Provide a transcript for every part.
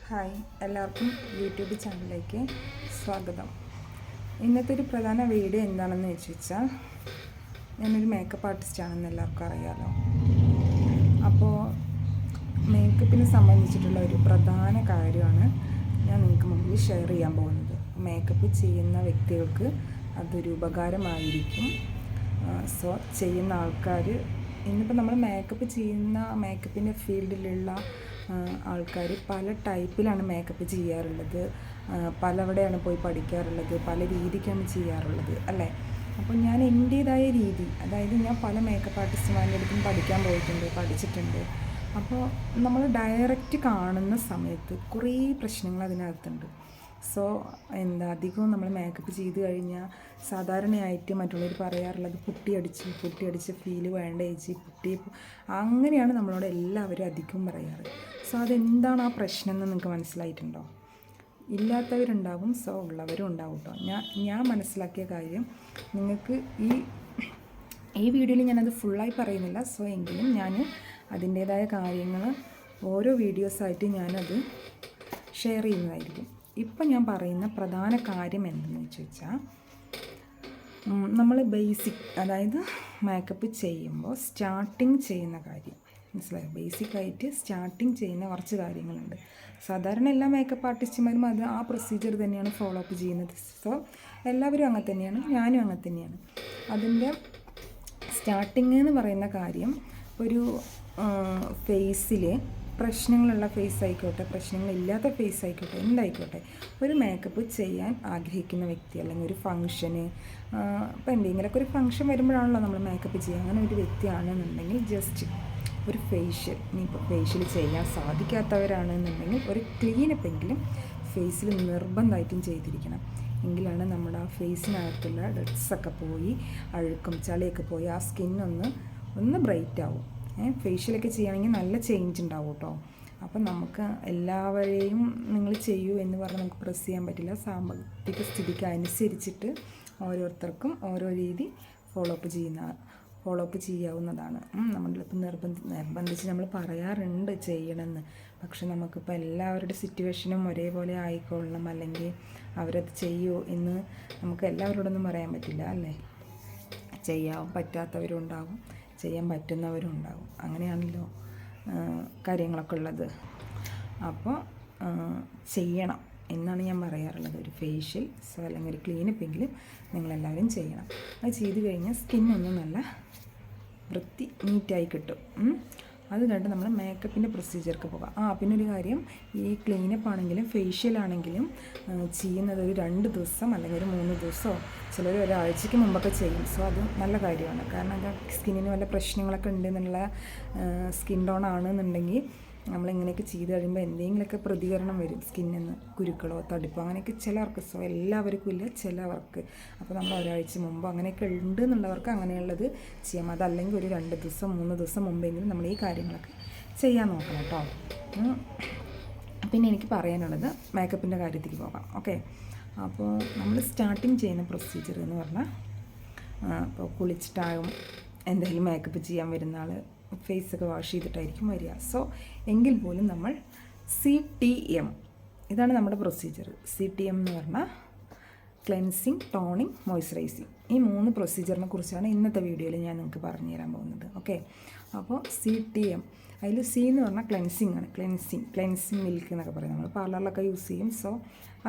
Hi, എല്ലാവർക്കും YouTube ചാനലിലേക്ക് സ്വാഗതം. ഇന്നത്തെ ഒരു പ്രധാന വീഡിയോ എന്താണെന്ന് വെച്ചാൽ ഞാനൊരു മേക്കപ്പ് ആർട്ടിസ്റ്റാണെന്ന് എല്ലാവർക്കും അറിയാമല്ലോ. അപ്പോൾ മേക്കപ്പിനെ സംബന്ധിച്ചിട്ടുള്ള ഒരു പ്രധാന കാര്യമാണ് ഞാൻ നിങ്ങൾക്ക് മുമ്പിൽ ഷെയർ ചെയ്യാൻ പോകുന്നത്. മേക്കപ്പ് ചെയ്യുന്ന വ്യക്തികൾക്ക് അതൊരു ഉപകാരമായിരിക്കും. സോ ചെയ്യുന്ന ആൾക്കാർ ഇന്നിപ്പോൾ നമ്മൾ മേക്കപ്പ് ചെയ്യുന്ന മേക്കപ്പിൻ്റെ ഫീൽഡിലുള്ള ആൾക്കാർ പല ടൈപ്പിലാണ് മേക്കപ്പ് ചെയ്യാറുള്ളത്, പലവിടെയാണ് പോയി പഠിക്കാറുള്ളത്, പല രീതിക്കാണ് ചെയ്യാറുള്ളത് അല്ലേ. അപ്പോൾ ഞാൻ എൻ്റേതായ രീതി, അതായത് ഞാൻ പല മേക്കപ്പ് ആർട്ടിസ്റ്റുമാരുടെ അടുത്തും പഠിക്കാൻ പോയിട്ടുണ്ട്, പഠിച്ചിട്ടുണ്ട്. അപ്പോൾ നമ്മൾ ഡയറക്റ്റ് കാണുന്ന സമയത്ത് കുറേ പ്രശ്നങ്ങൾ അതിനകത്തുണ്ട്. സോ അധികവും നമ്മൾ മേക്കപ്പ് ചെയ്ത് കഴിഞ്ഞാൽ സാധാരണയായിട്ട് മറ്റുള്ളവർ പറയാറുള്ളത് പുട്ടിയടിച്ച് ഫീല് വേണ്ട ചേച്ചി, അങ്ങനെയാണ് നമ്മളോട് എല്ലാവരും അധികം പറയാറ്. സോ അതെന്താണ് ആ പ്രശ്നം എന്ന് നിങ്ങൾക്ക് മനസ്സിലായിട്ടുണ്ടോ? ഇല്ലാത്തവരുണ്ടാവും, സോ ഉള്ളവരും ഉണ്ടാവും കേട്ടോ. ഞാൻ മനസ്സിലാക്കിയ കാര്യം നിങ്ങൾക്ക് ഈ വീഡിയോയിൽ ഞാനത് ഫുള്ളായി പറയുന്നില്ല. സോ എങ്കിലും ഞാൻ അതിൻ്റേതായ കാര്യങ്ങൾ ഓരോ വീഡിയോസായിട്ട് ഞാനത് ഷെയർ ചെയ്യുന്നതായിരിക്കും. ഇപ്പം ഞാൻ പറയുന്ന പ്രധാന കാര്യം എന്തെന്ന് വെച്ചാൽ, നമ്മൾ ബേസിക്, അതായത് മേക്കപ്പ് ചെയ്യുമ്പോൾ സ്റ്റാർട്ടിങ് ചെയ്യുന്ന കാര്യം മനസ്സിലായി. ബേസിക്കായിട്ട് സ്റ്റാർട്ടിങ് ചെയ്യുന്ന കുറച്ച് കാര്യങ്ങളുണ്ട്. സാധാരണ എല്ലാ മേക്കപ്പ് ആർട്ടിസ്റ്റുമാരും ആ പ്രൊസീജിയർ തന്നെയാണ് ഫോളോ അപ്പ് ചെയ്യുന്നത്. സോ എല്ലാവരും അങ്ങനെ തന്നെയാണ്, ഞാനും അങ്ങനെ തന്നെയാണ്. അതിൻ്റെ സ്റ്റാർട്ടിങ് എന്ന് പറയുന്ന കാര്യം, ഒരു ഫേസിൽ പ്രശ്നങ്ങളുള്ള ഫേസ് ആയിക്കോട്ടെ, പ്രശ്നങ്ങളില്ലാത്ത ഫേസ് ആയിക്കോട്ടെ, എന്തായിക്കോട്ടെ, ഒരു മേക്കപ്പ് ചെയ്യാൻ ആഗ്രഹിക്കുന്ന വ്യക്തി അല്ലെങ്കിൽ ഒരു ഫംഗ്ഷന്, ഇപ്പോൾ എന്തെങ്കിലുമൊക്കെ ഒരു ഫംഗ്ഷൻ വരുമ്പോഴാണല്ലോ നമ്മൾ മേക്കപ്പ് ചെയ്യുക. അങ്ങനെ ഒരു വ്യക്തിയാണെന്നുണ്ടെങ്കിൽ ജസ്റ്റ് ഒരു ഫേഷ്യൽ, ഇനിയിപ്പോൾ ഫേഷ്യൽ ചെയ്യാൻ സാധിക്കാത്തവരാണെന്നുണ്ടെങ്കിൽ ഒരു ക്ലീനപ്പെങ്കിലും ഫേസിൽ നിർബന്ധമായിട്ടും ചെയ്തിരിക്കണം. എങ്കിലാണ് നമ്മുടെ ആ ഫേസിനകത്തുള്ള ഡെഡ്സൊക്കെ പോയി, അഴുക്കും ചളിയൊക്കെ പോയി ആ സ്കിന്നൊന്ന് ബ്രൈറ്റ് ആവും. ഫേഷ്യലൊക്കെ ചെയ്യുകയാണെങ്കിൽ നല്ല ചേഞ്ച് ഉണ്ടാവും കേട്ടോ. അപ്പം നമുക്ക് എല്ലാവരെയും നിങ്ങൾ ചെയ്യൂ എന്ന് പറഞ്ഞാൽ നമുക്ക് പ്രസ് ചെയ്യാൻ പറ്റില്ല. സാമ്പത്തിക സ്ഥിതിക്ക് അനുസരിച്ചിട്ട് ഓരോരുത്തർക്കും ഓരോ രീതി ഫോളോ അപ്പ് ചെയ്യാവുന്നതാണ്. നമ്മളിപ്പോൾ നിർബന്ധിച്ച് നമ്മൾ പറയാറുണ്ട് ചെയ്യണമെന്ന്. പക്ഷെ നമുക്കിപ്പോൾ എല്ലാവരുടെ സിറ്റുവേഷനും ഒരേപോലെ ആയിക്കൊള്ളണം, അല്ലെങ്കിൽ അവരത് ചെയ്യൂ എന്ന് നമുക്ക് എല്ലാവരോടൊന്നും പറയാൻ പറ്റില്ല അല്ലേ. ചെയ്യാൻ പറ്റാത്തവരും ഉണ്ടാകും, ചെയ്യാൻ പറ്റുന്നവരും ഉണ്ടാകും. അങ്ങനെയാണല്ലോ കാര്യങ്ങളൊക്കെ ഉള്ളത്. അപ്പോൾ ചെയ്യണം എന്നാണ് ഞാൻ പറയാറുള്ളത്. ഒരു ഫേഷ്യൽ അല്ലെങ്കിൽ ഒരു ക്ലീനപ്പെങ്കിലും നിങ്ങളെല്ലാവരും ചെയ്യണം. അത് ചെയ്ത് കഴിഞ്ഞാൽ സ്കിന്നൊന്ന് നല്ല വൃത്തി നീറ്റായി കിട്ടും. അത് കണ്ട് നമ്മൾ മേക്കപ്പിൻ്റെ പ്രൊസീജിയർക്ക് പോകാം. പിന്നെ ഒരു കാര്യം, ഈ ക്ലീനപ്പ് ആണെങ്കിലും ഫേഷ്യൽ ആണെങ്കിലും ചെയ്യുന്നത് ഒരു 2 ദിവസം അല്ലെങ്കിൽ ഒരു 3 ദിവസമോ ചിലർ ഒരാഴ്ചയ്ക്ക് മുമ്പൊക്കെ ചെയ്യും. സോ അത് നല്ല കാര്യമാണ്. കാരണം എന്താ, സ്കിന്നിന് വല്ല പ്രശ്നങ്ങളൊക്കെ ഉണ്ടെന്നുള്ള സ്കിൻ ടോൺ ആണെന്നുണ്ടെങ്കിൽ നമ്മളിങ്ങനെയൊക്കെ ചെയ്ത് കഴിയുമ്പോൾ എന്തെങ്കിലുമൊക്കെ പ്രതികരണം വരും സ്കിന്നിൽ നിന്ന്, കുരുക്കളോ തടിപ്പോ അങ്ങനെയൊക്കെ ചിലവർക്ക്. സോ എല്ലാവർക്കും ഇല്ല, ചിലവർക്ക്. അപ്പോൾ നമ്മൾ ഒരാഴ്ച മുമ്പോ അങ്ങനെയൊക്കെ ഉണ്ട് എന്നുള്ളവർക്ക് അങ്ങനെയുള്ളത് ചെയ്യാം. അതല്ലെങ്കിൽ ഒരു 2 ദിവസം 3 ദിവസം മുമ്പെങ്കിലും നമ്മൾ ഈ കാര്യങ്ങളൊക്കെ ചെയ്യാൻ നോക്കണം കേട്ടോ. പിന്നെ എനിക്ക് പറയാനുള്ളത് മേക്കപ്പിൻ്റെ കാര്യത്തിലേക്ക് പോകാം. ഓക്കെ, അപ്പോൾ നമ്മൾ സ്റ്റാർട്ടിങ് ചെയ്യുന്ന പ്രൊസീജിയർ എന്ന് പറഞ്ഞാൽ, ഇപ്പോൾ കുളിച്ചിട്ടാകും എന്തെങ്കിലും മേക്കപ്പ് ചെയ്യാൻ വരുന്ന ആൾ ഫേസൊക്കെ വാഷ് ചെയ്തിട്ടായിരിക്കും വരിക. സോ എങ്കിൽ പോലും നമ്മൾ CTM, ഇതാണ് നമ്മുടെ പ്രൊസീജിയർ. CTM എന്ന് പറഞ്ഞാൽ ക്ലെൻസിങ്, ടോണിങ്, മോയ്സ്ചറൈസിങ്. ഈ 3 പ്രൊസീജിയറിനെ കുറിച്ചാണ് ഇന്നത്തെ വീഡിയോയിൽ ഞാൻ നിങ്ങൾക്ക് പറഞ്ഞു തരാൻ പോകുന്നത്. ഓക്കെ, അപ്പോൾ CTM, അതിൽ C എന്ന് പറഞ്ഞാൽ ക്ലെൻസിങ് ആണ്. ക്ലെൻസിങ് മിൽക്ക് എന്നൊക്കെ പറയും. നമ്മൾ പാർലറിലൊക്കെ യൂസ് ചെയ്യും. സോ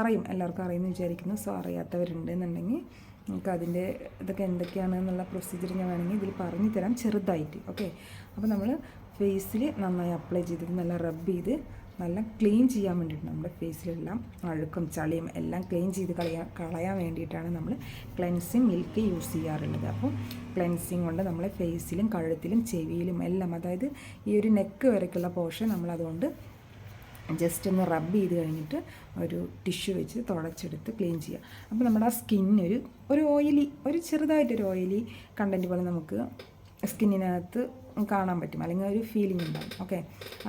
അറിയും, എല്ലാവർക്കും അറിയുമെന്ന് വിചാരിക്കുന്നു. സോ അറിയാത്തവരുണ്ട് എന്നുണ്ടെങ്കിൽ നമുക്ക് അതിൻ്റെ ഇതൊക്കെ എന്തൊക്കെയാണെന്നുള്ള പ്രൊസീജിയർ ഞാൻ വേണമെങ്കിൽ ഇതിൽ പറഞ്ഞു തരാം ചെറുതായിട്ട്. ഓക്കെ, അപ്പോൾ നമ്മൾ ഫേസിൽ നന്നായി അപ്ലൈ ചെയ്തിട്ട് നല്ല റബ്ബ് ചെയ്ത് നല്ല ക്ലീൻ ചെയ്യാൻ വേണ്ടിയിട്ട്, നമ്മുടെ ഫേസിലെല്ലാം അഴുക്കും ചളിയും എല്ലാം ക്ലീൻ ചെയ്ത് കളയാൻ വേണ്ടിയിട്ടാണ് നമ്മൾ ക്ലെൻസിങ് മിൽക്ക് യൂസ് ചെയ്യാറുള്ളത്. അപ്പോൾ ക്ലെൻസിങ് കൊണ്ട് നമ്മളെ ഫേസിലും കഴുത്തിലും ചെവിയിലും എല്ലാം, അതായത് ഈ ഒരു നെക്ക് വരയ്ക്കുള്ള പോർഷൻ നമ്മളതുകൊണ്ട് ജസ്റ്റ് ഒന്ന് റബ്ബ് ചെയ്ത് കഴിഞ്ഞിട്ട് ഒരു ടിഷ്യൂ വെച്ച് തുടച്ചെടുത്ത് ക്ലീൻ ചെയ്യുക. അപ്പോൾ നമ്മുടെ ആ സ്കിന്നൊരു ചെറുതായിട്ടൊരു ഓയിലി കണ്ടൻറ്റ് പോലെ നമുക്ക് സ്കിന്നിനകത്ത് കാണാൻ പറ്റും, അല്ലെങ്കിൽ ഒരു ഫീലിംഗ് ഉണ്ടാകും. ഓക്കെ,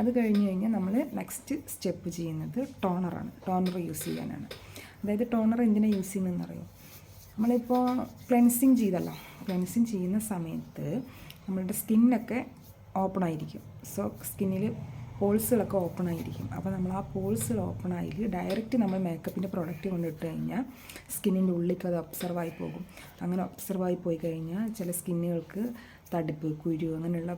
അത് കഴിഞ്ഞ് കഴിഞ്ഞാൽ നമ്മൾ നെക്സ്റ്റ് സ്റ്റെപ്പ് ചെയ്യുന്നത് ടോണറാണ്. ടോണർ യൂസ് ചെയ്യാനാണ്. അതായത് ടോണർ എന്തിനാണ് യൂസ് ചെയ്യുന്നതെന്ന് അറിയോ? നമ്മളിപ്പോൾ ക്ലെൻസിങ് ചെയ്തല്ലോ, ക്ലെൻസിങ് ചെയ്യുന്ന സമയത്ത് നമ്മളുടെ സ്കിന്നൊക്കെ ഓപ്പൺ ആയിരിക്കും. സോ സ്കിന്നിൽ പോൾസുകളൊക്കെ ഓപ്പൺ ആയിരിക്കും. അപ്പോൾ നമ്മൾ ആ പോൾസുകൾ ഓപ്പൺ ആയി ഡയറക്റ്റ് നമ്മൾ മേക്കപ്പിൻ്റെ പ്രൊഡക്റ്റ് കൊണ്ടിട്ട് കഴിഞ്ഞാൽ സ്കിന്നിൻ്റെ ഉള്ളിലേക്ക് അത് ഒബ്സർവ് ആയി പോകും. അങ്ങനെ ഒബ്സർവ് ആയി പോയി കഴിഞ്ഞാൽ ചില സ്കിന്നുകൾക്ക് തടിപ്പ്, കുരു, അങ്ങനെയുള്ള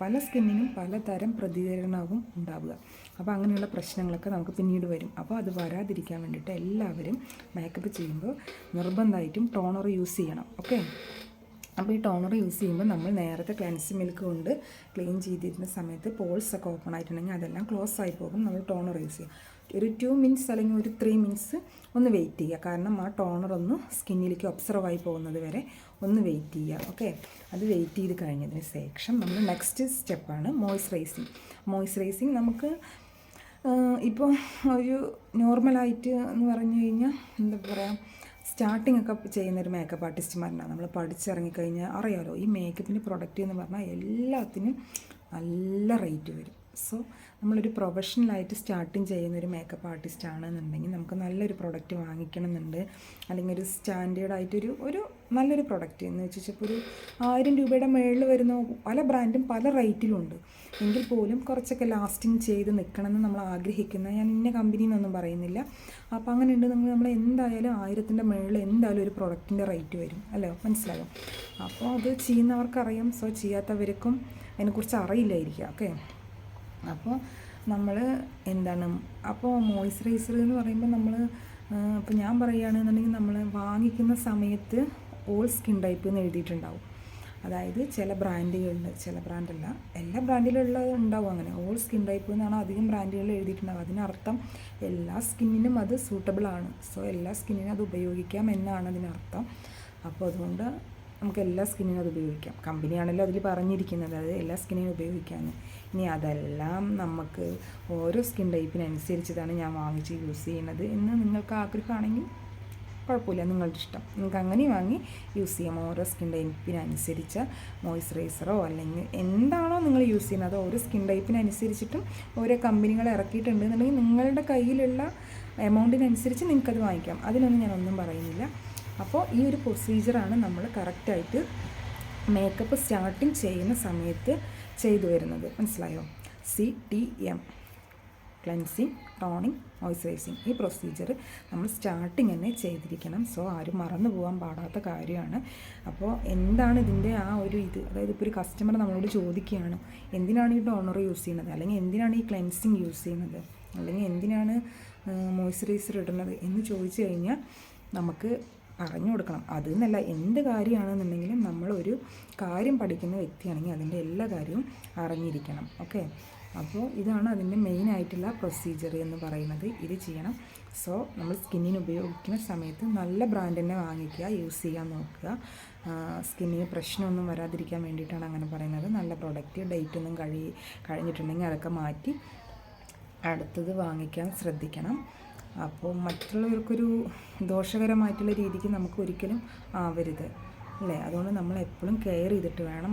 പല സ്കിന്നിനും പലതരം പ്രതികരണവും ഉണ്ടാവുക. അപ്പോൾ അങ്ങനെയുള്ള പ്രശ്നങ്ങളൊക്കെ നമുക്ക് പിന്നീട് വരും. അപ്പോൾ അത് വരാതിരിക്കാൻ വേണ്ടിയിട്ട് എല്ലാവരും മേക്കപ്പ് ചെയ്യുമ്പോൾ നിർബന്ധമായിട്ടും ടോണർ യൂസ് ചെയ്യണം. ഓക്കെ. അപ്പോൾ ഈ ടോണർ യൂസ് ചെയ്യുമ്പോൾ നമ്മൾ നേരത്തെ ക്ലെൻസിങ് മിൽക്ക് കൊണ്ട് ക്ലീൻ ചെയ്തിരുന്ന സമയത്ത് പോൾസൊക്കെ ഓപ്പൺ ആയിട്ടുണ്ടെങ്കിൽ അതെല്ലാം ക്ലോസ് ആയി പോകും. നമ്മൾ ടോണർ യൂസ് ചെയ്യുക. ഒരു 2 മിനിറ്റ്സ് അല്ലെങ്കിൽ ഒരു 3 മിനിറ്റ്സ് ഒന്ന് വെയിറ്റ് ചെയ്യുക. കാരണം ആ ടോണർ ഒന്ന് സ്കിന്നിലേക്ക് ഒബ്സർവ് ആയി പോകുന്നത് വരെ ഒന്ന് വെയിറ്റ് ചെയ്യുക. ഓക്കെ. അത് വെയിറ്റ് ചെയ്ത് കഴിഞ്ഞതിന് ശേഷം നമ്മൾ നെക്സ്റ്റ് സ്റ്റെപ്പാണ് മോയ്സ്ചറൈസിങ്. നമുക്ക് ഇപ്പോൾ ഒരു നോർമലായിട്ട് എന്ന് പറഞ്ഞു കഴിഞ്ഞാൽ എന്താ പറയുക, സ്റ്റാർട്ടിംഗ് ഒക്കെ ചെയ്യുന്നൊരു മേക്കപ്പ് ആർട്ടിസ്റ്റുമാരുണ്ടാകും. നമ്മൾ പഠിച്ചിറങ്ങിക്കഴിഞ്ഞാൽ അറിയാമല്ലോ, ഈ മേക്കപ്പിൻ്റെ പ്രൊഡക്റ്റ് എന്ന് പറഞ്ഞാൽ എല്ലാത്തിനും നല്ല റേറ്റ് വരും. സോ നമ്മളൊരു പ്രൊഫഷണലായിട്ട് സ്റ്റാർട്ടിങ് ചെയ്യുന്നൊരു മേക്കപ്പ് ആർട്ടിസ്റ്റ് ആണെന്നുണ്ടെങ്കിൽ നമുക്ക് നല്ലൊരു പ്രൊഡക്റ്റ് വാങ്ങിക്കണം എന്നുണ്ട്, അല്ലെങ്കിൽ ഒരു സ്റ്റാൻഡേർഡായിട്ടൊരു നല്ലൊരു പ്രൊഡക്റ്റ് എന്ന് വെച്ചാൽ ഇപ്പോൾ ഒരു 1000 രൂപയുടെ മുകളിൽ വരുന്ന പല ബ്രാൻഡും പല റേറ്റിലുണ്ട്. എങ്കിൽ പോലും കുറച്ചൊക്കെ ലാസ്റ്റിങ് ചെയ്ത് നിൽക്കണമെന്ന് നമ്മൾ ആഗ്രഹിക്കുന്ന, ഞാൻ ഇന്ന കമ്പനി എന്നൊന്നും പറയുന്നില്ല. അപ്പോൾ അങ്ങനെ ഉണ്ട്. നമ്മൾ എന്തായാലും 1000ൻ്റെ മുകളിൽ എന്തായാലും ഒരു പ്രൊഡക്റ്റിൻ്റെ റേറ്റ് വരും അല്ലേ, മനസ്സിലാകും. അപ്പോൾ അത് ചെയ്യുന്നവർക്കറിയാം. സോ ചെയ്യാത്തവർക്കും അതിനെക്കുറിച്ച് അറിയില്ലായിരിക്കുക. ഓക്കെ. അപ്പോൾ നമ്മൾ അപ്പോൾ മോയ്സ്ചറൈസർ എന്ന് പറയുമ്പോൾ നമ്മൾ ഇപ്പോൾ ഞാൻ പറയുകയാണെന്നുണ്ടെങ്കിൽ നമ്മൾ വാങ്ങിക്കുന്ന സമയത്ത് ഓൾ സ്കിൻ ടൈപ്പ് എന്ന് എഴുതിയിട്ടുണ്ടാവും. അതായത് ചില ബ്രാൻഡുകളിൽ, ചില ബ്രാൻഡല്ല, എല്ലാ ബ്രാൻഡിലുള്ള ഉണ്ടാവും അങ്ങനെ ഓൾ സ്കിൻ ടൈപ്പ് എന്നാണ് അധികം ബ്രാൻഡുകളിൽ എഴുതിയിട്ടുണ്ടാവും. അതിനർത്ഥം എല്ലാ സ്കിന്നിനും അത് സൂട്ടബിൾ ആണ്. സോ എല്ലാ സ്കിന്നിനും അത് ഉപയോഗിക്കാം എന്നാണ് അതിനർത്ഥം. അപ്പോൾ അതുകൊണ്ട് നമുക്ക് എല്ലാ സ്കിന്നിനും അത് ഉപയോഗിക്കാം. കമ്പനിയാണല്ലോ അതിൽ പറഞ്ഞിരിക്കുന്നത്, അത് എല്ലാ സ്കിന്നിനും ഉപയോഗിക്കാമെന്ന്. ഇനി അതെല്ലാം നമുക്ക് ഓരോ സ്കിൻ ടൈപ്പിനനുസരിച്ചതാണ് ഞാൻ വാങ്ങിച്ച് യൂസ് ചെയ്യുന്നത് എന്ന് നിങ്ങൾക്ക് ആഗ്രഹമാണെങ്കിൽ കുഴപ്പമില്ല, നിങ്ങളുടെ ഇഷ്ടം. നിങ്ങൾക്ക് അങ്ങനെ വാങ്ങി യൂസ് ചെയ്യാം. ഓരോ സ്കിൻ ടൈപ്പിനനുസരിച്ച് മോയ്സ്ചറൈസറോ അല്ലെങ്കിൽ എന്താണോ നിങ്ങൾ യൂസ് ചെയ്യുന്നത് ഓരോ സ്കിൻ ടൈപ്പിനനുസരിച്ചിട്ടും ഓരോ കമ്പനികൾ ഇറക്കിയിട്ടുണ്ട് എന്നുണ്ടെങ്കിൽ നിങ്ങളുടെ കയ്യിലുള്ള എമൗണ്ടിനനുസരിച്ച് നിങ്ങൾക്കത് വാങ്ങിക്കാം. അതിനൊന്നും ഞാനൊന്നും പറയുന്നില്ല. അപ്പോൾ ഈ ഒരു പ്രൊസീജിയറാണ് നമ്മൾ കറക്റ്റായിട്ട് മേക്കപ്പ് സ്റ്റാർട്ടിങ് ചെയ്യുന്ന സമയത്ത് ചെയ്തു വരുന്നത്. മനസ്സിലായോ? CTM, cleansing, toning, moisturising. ഈ പ്രൊസീജിയർ നമ്മൾ സ്റ്റാർട്ടിങ് തന്നെ ചെയ്തിരിക്കണം. സോ ആരും മറന്നു പോകാൻ പാടാത്ത കാര്യമാണ്. അപ്പോൾ എന്താണ് ഇതിൻ്റെ ആ ഒരു അതായത് ഇപ്പോൾ ഒരു കസ്റ്റമർ നമ്മളോട് ചോദിക്കുകയാണ്, എന്തിനാണ് ഈ ടോണർ യൂസ് ചെയ്യുന്നത്, അല്ലെങ്കിൽ എന്തിനാണ് ഈ ക്ലെൻസിങ് യൂസ് ചെയ്യുന്നത്, അല്ലെങ്കിൽ എന്തിനാണ് മോയ്സ്ചറൈസർ ഇടുന്നത് എന്ന് ചോദിച്ചു കഴിഞ്ഞാൽ നമുക്ക് പറഞ്ഞു കൊടുക്കണം. അതെന്നല്ല, എന്ത് കാര്യമാണെന്നുണ്ടെങ്കിലും നമ്മളൊരു കാര്യം പഠിക്കുന്ന വ്യക്തിയാണെങ്കിൽ അതിൻ്റെ എല്ലാ കാര്യവും അറിഞ്ഞിരിക്കണം. ഓക്കെ. അപ്പോൾ ഇതാണ് അതിൻ്റെ മെയിനായിട്ടുള്ള പ്രൊസീജിയർ എന്ന് പറയുന്നത്. ഇത് ചെയ്യണം. സോ നമ്മൾ സ്കിന്നിന് ഉപയോഗിക്കുന്ന സമയത്ത് നല്ല ബ്രാൻഡ് തന്നെ വാങ്ങിക്കുക, യൂസ് ചെയ്യാൻ നോക്കുക. സ്കിന്നിന് പ്രശ്നമൊന്നും വരാതിരിക്കാൻ വേണ്ടിയിട്ടാണ് അങ്ങനെ പറയുന്നത്. നല്ല പ്രൊഡക്റ്റ്, ഡേറ്റ് ഒന്നും കഴിഞ്ഞിട്ടുണ്ടെങ്കിൽ അതൊക്കെ മാറ്റി അടുത്തത് വാങ്ങിക്കാൻ ശ്രദ്ധിക്കണം. അപ്പോൾ മറ്റുള്ളവർക്കൊരു ദോഷകരമായിട്ടുള്ള രീതിക്ക് നമുക്ക് ഒരിക്കലും ആവരുത് അല്ലേ. അതുകൊണ്ട് നമ്മൾ എപ്പോഴും കെയർ ചെയ്തിട്ട് വേണം,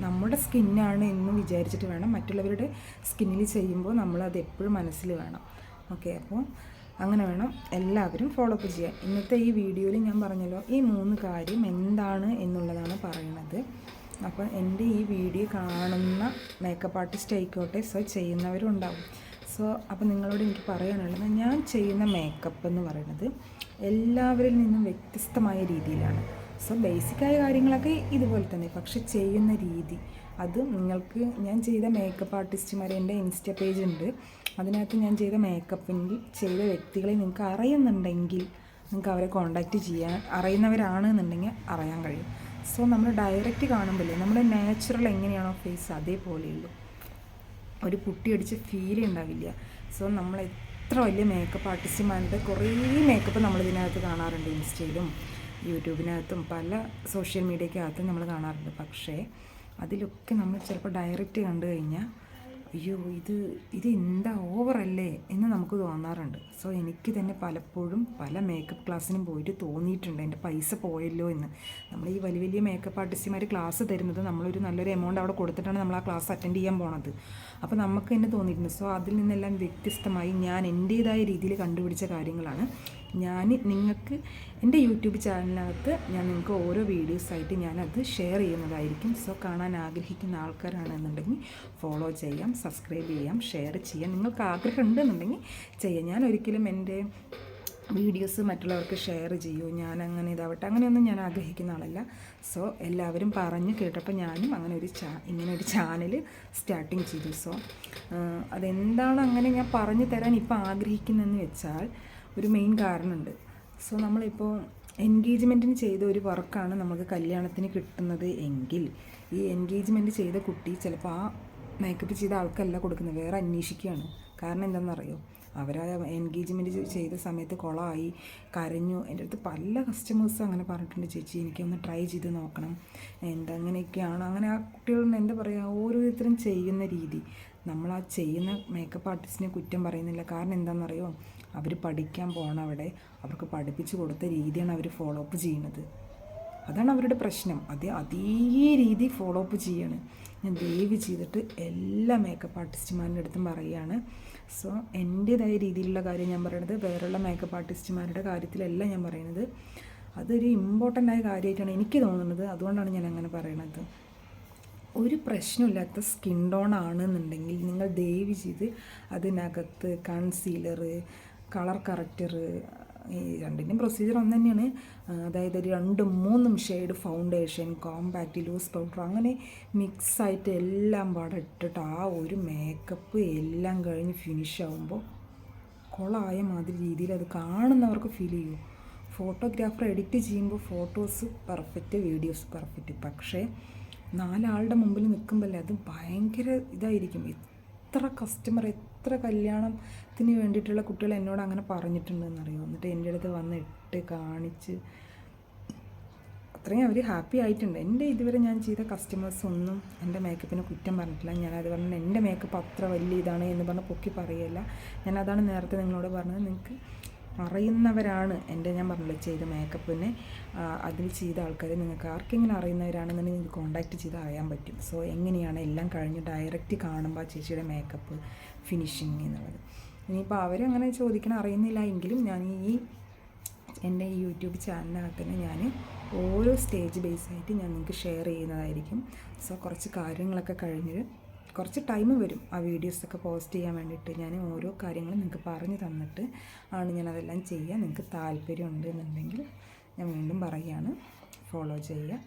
നമ്മുടെ സ്കിന്നാണ് എന്ന് വിചാരിച്ചിട്ട് വേണം മറ്റുള്ളവരുടെ സ്കിന്നിൽ ചെയ്യുമ്പോൾ നമ്മളത് എപ്പോഴും മനസ്സിൽ വേണം. ഓക്കെ. അപ്പോൾ അങ്ങനെ വേണം എല്ലാവരും ഫോളോ അപ്പ് ചെയ്യാൻ. ഇന്നത്തെ ഈ വീഡിയോയിൽ ഞാൻ പറഞ്ഞല്ലോ, ഈ 3 കാര്യം എന്താണ് എന്നുള്ളതാണ് പറയുന്നത്. അപ്പോൾ എൻ്റെ ഈ വീഡിയോ കാണുന്ന മേക്കപ്പ് ആർട്ടിസ്റ്റ് ആയിക്കോട്ടെ, സോ ചെയ്യുന്നവരും ഉണ്ടാവും. സോ അപ്പോൾ നിങ്ങളോട് എനിക്ക് പറയാനുള്ളത്, ഞാൻ ചെയ്യുന്ന മേക്കപ്പ് എന്ന് പറയുന്നത് എല്ലാവരിൽ നിന്നും വ്യത്യസ്തമായ രീതിയിലാണ്. സോ ബേസിക്കായ കാര്യങ്ങളൊക്കെ ഇതുപോലെ തന്നെ, പക്ഷെ ചെയ്യുന്ന രീതി അത് നിങ്ങൾക്ക്, ഞാൻ ചെയ്ത മേക്കപ്പ് ആർട്ടിസ്റ്റുമാരെ എൻ്റെ ഇൻസ്റ്റ പേജ് ഉണ്ട്, അതിനകത്ത് ഞാൻ ചെയ്ത മേക്കപ്പിൽ ചെയ്ത വ്യക്തികളെ നിങ്ങൾക്ക് അറിയുന്നുണ്ടെങ്കിൽ നിങ്ങൾക്ക് അവരെ കോൺടാക്റ്റ് ചെയ്യാൻ, അറിയുന്നവരാണെന്നുണ്ടെങ്കിൽ അറിയാൻ കഴിയും. സോ നമ്മൾ ഡയറക്റ്റ് കാണുമ്പോഴേ നമ്മുടെ നാച്ചുറൽ എങ്ങനെയാണോ ഫേസ് അതേപോലെയുള്ളൂ, ഒരു പുട്ടിയടിച്ച് ഫീൽ ഉണ്ടാവില്ല. സോ നമ്മൾ എത്ര വലിയ മേക്കപ്പ് ആർട്ടിസ്റ്റുമാരുടെ കുറേ മേക്കപ്പ് നമ്മളിതിനകത്ത് കാണാറുണ്ട്, ഇൻസ്റ്റയിലും യൂട്യൂബിനകത്തും പല സോഷ്യൽ മീഡിയക്കകത്തും നമ്മൾ കാണാറുണ്ട്. പക്ഷേ അതിലൊക്കെ നമ്മൾ ചിലപ്പോൾ ഡയറക്റ്റ് കണ്ടു കഴിഞ്ഞാൽ അയ്യോ ഇത് എന്താ ഓവറല്ലേ എന്ന് നമുക്ക് തോന്നാറുണ്ട്. സോ എനിക്ക് തന്നെ പലപ്പോഴും പല മേക്കപ്പ് ക്ലാസ്സിനും പോയിട്ട് തോന്നിയിട്ടുണ്ട്, എൻ്റെ പൈസ പോയല്ലോ എന്ന്. നമ്മൾ ഈ വലിയ വലിയ മേക്കപ്പ് ആർട്ടിസ്റ്റുമാർ ക്ലാസ് തരുന്നത് നമ്മളൊരു നല്ലൊരു എമൗണ്ട് അവിടെ കൊടുത്തിട്ടാണ് നമ്മൾ ആ ക്ലാസ് അറ്റൻഡ് ചെയ്യാൻ പോണത്. അപ്പോൾ നമുക്ക് തന്നെ തോന്നിയിട്ടുണ്ട്. സോ അതിൽ നിന്നെല്ലാം വ്യത്യസ്തമായി ഞാൻ എൻ്റേതായ രീതിയിൽ കണ്ടുപിടിച്ച കാര്യങ്ങളാണ് ഞാൻ നിങ്ങൾക്ക് എൻ്റെ യൂട്യൂബ് ചാനലിനകത്ത് ഞാൻ നിങ്ങൾക്ക് ഓരോ വീഡിയോസായിട്ട് ഞാനത് ഷെയർ ചെയ്യുന്നതായിരിക്കും. സോ കാണാൻ ആഗ്രഹിക്കുന്ന ആൾക്കാരാണെന്നുണ്ടെങ്കിൽ ഫോളോ ചെയ്യാം, സബ്സ്ക്രൈബ് ചെയ്യാം, ഷെയർ ചെയ്യാം. നിങ്ങൾക്ക് ആഗ്രഹം ഉണ്ടെന്നുണ്ടെങ്കിൽ ചെയ്യാം. ഞാൻ ഒരിക്കലും എൻ്റെ വീഡിയോസ് മറ്റുള്ളവർക്ക് ഷെയർ ചെയ്യൂ, ഞാൻ അങ്ങനെ ഇതാവട്ടെ അങ്ങനെയൊന്നും ഞാൻ ആഗ്രഹിക്കുന്ന ആളല്ല. സോ എല്ലാവരും പറഞ്ഞു കേട്ടപ്പോൾ ഞാനും അങ്ങനെ ഇങ്ങനെ ഒരു ചാനൽ സ്റ്റാർട്ടിങ് ചെയ്തു. സോ അതെന്താണ് അങ്ങനെ ഞാൻ പറഞ്ഞു തരാൻ ഇപ്പോൾ ആഗ്രഹിക്കുന്നതെന്ന് വെച്ചാൽ ഒരു മെയിൻ കാരണമുണ്ട്. സോ നമ്മളിപ്പോൾ എൻഗേജ്മെൻറ്റിന് ചെയ്ത ഒരു വർക്കാണ് നമുക്ക് കല്യാണത്തിന് കിട്ടുന്നത് എങ്കിൽ ഈ എൻഗേജ്മെൻറ്റ് ചെയ്ത കുട്ടി ചിലപ്പോൾ ആ മേക്കപ്പ് ചെയ്ത ആൾക്കല്ല കൊടുക്കുന്നത്, വേറെ അന്വേഷിക്കുകയാണ്. കാരണം എന്താണെന്നറിയോ, അവരാ എൻഗേജ്മെൻറ്റ് ചെയ്ത സമയത്ത് കുളമായി കരഞ്ഞു. എൻ്റെ അടുത്ത് പല കസ്റ്റമേഴ്സും അങ്ങനെ പറഞ്ഞിട്ടുണ്ട്, ചേച്ചി എനിക്കൊന്ന് ട്രൈ ചെയ്ത് നോക്കണം, അങ്ങനെയൊക്കെയാണ്. അങ്ങനെ ആ കുട്ടികളുടെ എന്താ പറയുക, ഓരോരുത്തരും ചെയ്യുന്ന രീതി, നമ്മൾ ആ ചെയ്യുന്ന മേക്കപ്പ് ആർട്ടിസ്റ്റിനെ കുറ്റം പറയുന്നില്ല. കാരണം എന്താണെന്നറിയോ, അവർ പഠിക്കാൻ പോകണം, അവിടെ അവർക്ക് പഠിപ്പിച്ചു കൊടുത്ത രീതിയാണ് അവർ ഫോളോ അപ്പ് ചെയ്യുന്നത്. അതാണ് അവരുടെ പ്രശ്നം. അതേ രീതി ഫോളോ അപ്പ് ചെയ്യാണ്. ഞാൻ ദയവ് ചെയ്തിട്ട് എല്ലാ മേക്കപ്പ് ആർട്ടിസ്റ്റുമാരുടെ അടുത്തും പറയുകയാണ്. സോ എൻ്റേതായ രീതിയിലുള്ള കാര്യം ഞാൻ പറയുന്നത്, വേറെയുള്ള മേക്കപ്പ് ആർട്ടിസ്റ്റുമാരുടെ കാര്യത്തിലല്ല ഞാൻ പറയുന്നത്. അതൊരു ഇമ്പോർട്ടൻ്റ് ആയ കാര്യമായിട്ടാണ് എനിക്ക് തോന്നുന്നത്. അതുകൊണ്ടാണ് ഞാൻ അങ്ങനെ പറയണത്. ഒരു പ്രശ്നമില്ലാത്ത സ്കിൻ ടോൺ ആണെന്നുണ്ടെങ്കിൽ നിങ്ങൾ ദയവ് ചെയ്ത് അതിനകത്ത് കൺസീലർ, കളർ കറക്റ്റർ, ഈ രണ്ടിൻ്റെയും പ്രൊസീജിയർ ഒന്ന് തന്നെയാണ്. അതായത് ഒരു 2-3 shade foundation, compact, loose powder, അങ്ങനെ മിക്സായിട്ട് എല്ലാം പാടെ ഇട്ടിട്ട് ആ ഒരു മേക്കപ്പ് എല്ലാം കഴിഞ്ഞ് ഫിനിഷ് ആകുമ്പോൾ കൊളായ മാതിരി രീതിയിൽ അത് കാണുന്നവർക്ക് ഫീൽ ചെയ്യും. ഫോട്ടോഗ്രാഫർ എഡിറ്റ് ചെയ്യുമ്പോൾ ഫോട്ടോസ് പെർഫെക്റ്റ്, വീഡിയോസ് പെർഫെക്റ്റ്. പക്ഷേ 4 ആളുടെ മുമ്പിൽ നിൽക്കുമ്പോഴല്ലേ അത് ഭയങ്കര ഇതായിരിക്കും. എത്ര കസ്റ്റമർ, എത്ര കല്യാണത്തിന് വേണ്ടിയിട്ടുള്ള കുട്ടികൾ എന്നോട് അങ്ങനെ പറഞ്ഞിട്ടുണ്ടെന്നറിയോ. എന്നിട്ട് എൻ്റെ അടുത്ത് വന്ന് ഇട്ട് കാണിച്ച് അത്രയും അവർ ഹാപ്പി ആയിട്ടുണ്ട്. എൻ്റെ ഇതുവരെ ഞാൻ ചെയ്ത കസ്റ്റമേഴ്സ് ഒന്നും എൻ്റെ മേക്കപ്പിനെ കുറ്റം പറഞ്ഞിട്ടില്ല. ഞാനത് പറഞ്ഞാൽ എൻ്റെ മേക്കപ്പ് അത്ര വലിയ ഇതാണ് എന്ന് പറഞ്ഞ് പൊക്കി പറയുകയല്ല. ഞാനതാണ് നേരത്തെ നിങ്ങളോട് പറഞ്ഞത്. നിങ്ങൾക്ക് അറിയുന്നവരാണ് ഞാൻ പറഞ്ഞില്ലേ ചെയ്ത മേക്കപ്പിനെ അതിൽ ചെയ്ത ആൾക്കാർ, നിങ്ങൾക്ക് ആർക്കെങ്കിലും അറിയുന്നവരാണെന്നുണ്ടെങ്കിൽ നിങ്ങൾക്ക് കോൺടാക്റ്റ് ചെയ്ത് അറിയാൻ പറ്റും. സോ എങ്ങനെയാണ് എല്ലാം കഴിഞ്ഞ് ഡയറക്റ്റ് കാണുമ്പോൾ ആ ചേച്ചിയുടെ മേക്കപ്പ് ഫിനിഷിങ് എന്നുള്ളത്. ഇനിയിപ്പോൾ അവരങ്ങനെ ചോദിക്കണം അറിയുന്നില്ല എങ്കിലും ഞാൻ എൻ്റെ ഈ യൂട്യൂബ് ചാനലിനകത്ത് തന്നെ ഞാൻ ഓരോ സ്റ്റേജ് ബേസായിട്ട് ഞാൻ നിങ്ങൾക്ക് ഷെയർ ചെയ്യുന്നതായിരിക്കും. സോ കുറച്ച് കാര്യങ്ങളൊക്കെ കഴിഞ്ഞ് കുറച്ച് ടൈം വരും ആ വീഡിയോസൊക്കെ പോസ്റ്റ് ചെയ്യാൻ വേണ്ടിയിട്ട്. ഞാൻ ഓരോ കാര്യങ്ങളും നിങ്ങൾക്ക് പറഞ്ഞു തന്നിട്ട് ആണ് ഞാനതെല്ലാം ചെയ്യുക. നിങ്ങൾക്ക് താല്പര്യം ഉണ്ട് എന്നുണ്ടെങ്കിൽ ഞാൻ വീണ്ടും പറയുകയാണ്, ഫോളോ ചെയ്യുക,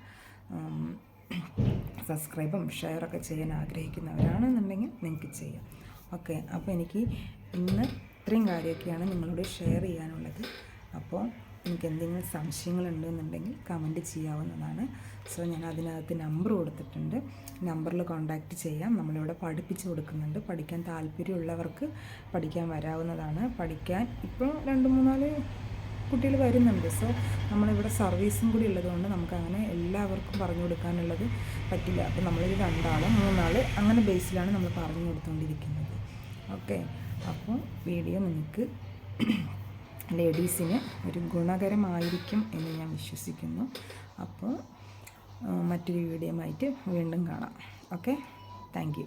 സബ്സ്ക്രൈബും ഷെയറൊക്കെ ചെയ്യാൻ ആഗ്രഹിക്കുന്നവരാണെന്നുണ്ടെങ്കിൽ നിങ്ങൾക്ക് ചെയ്യാം. ഓക്കെ, അപ്പോൾ എനിക്ക് ഇന്ന് ഇത്രയും കാര്യമൊക്കെയാണ് നിങ്ങളോട് ഷെയർ ചെയ്യാനുള്ളത്. അപ്പോൾ എനിക്ക് എന്തെങ്കിലും സംശയങ്ങളുണ്ടെന്നുണ്ടെങ്കിൽ കമൻറ്റ് ചെയ്യാവുന്നതാണ്. സോ ഞാൻ അതിനകത്ത് നമ്പർ കൊടുത്തിട്ടുണ്ട്, നമ്പറിൽ കോൺടാക്റ്റ് ചെയ്യാം. നമ്മളിവിടെ പഠിപ്പിച്ച് കൊടുക്കുന്നുണ്ട്. പഠിക്കാൻ താല്പര്യമുള്ളവർക്ക് പഠിക്കാൻ വരാവുന്നതാണ്. പഠിക്കാൻ ഇപ്പോൾ 2-3-4 കുട്ടികൾ വരുന്നുണ്ട്. സോ നമ്മളിവിടെ സർവീസും കൂടി ഉള്ളതുകൊണ്ട് നമുക്കങ്ങനെ എല്ലാവർക്കും പറഞ്ഞു കൊടുക്കാനുള്ളത് പറ്റില്ല. അപ്പോൾ നമ്മളൊരു 2-3 അങ്ങനെ ബേസിലാണ് നമ്മൾ പറഞ്ഞു കൊടുത്തുകൊണ്ടിരിക്കുന്നത്. ഓക്കെ, അപ്പോൾ വീഡിയോ നിങ്ങൾക്ക് ലേഡീസിന് ഒരു ഗുണകരമായിരിക്കും എന്ന് ഞാൻ വിശ്വസിക്കുന്നു. അപ്പോൾ മറ്റൊരു വീഡിയോയുമായിട്ട് വീണ്ടും കാണാം. Okay, thank you.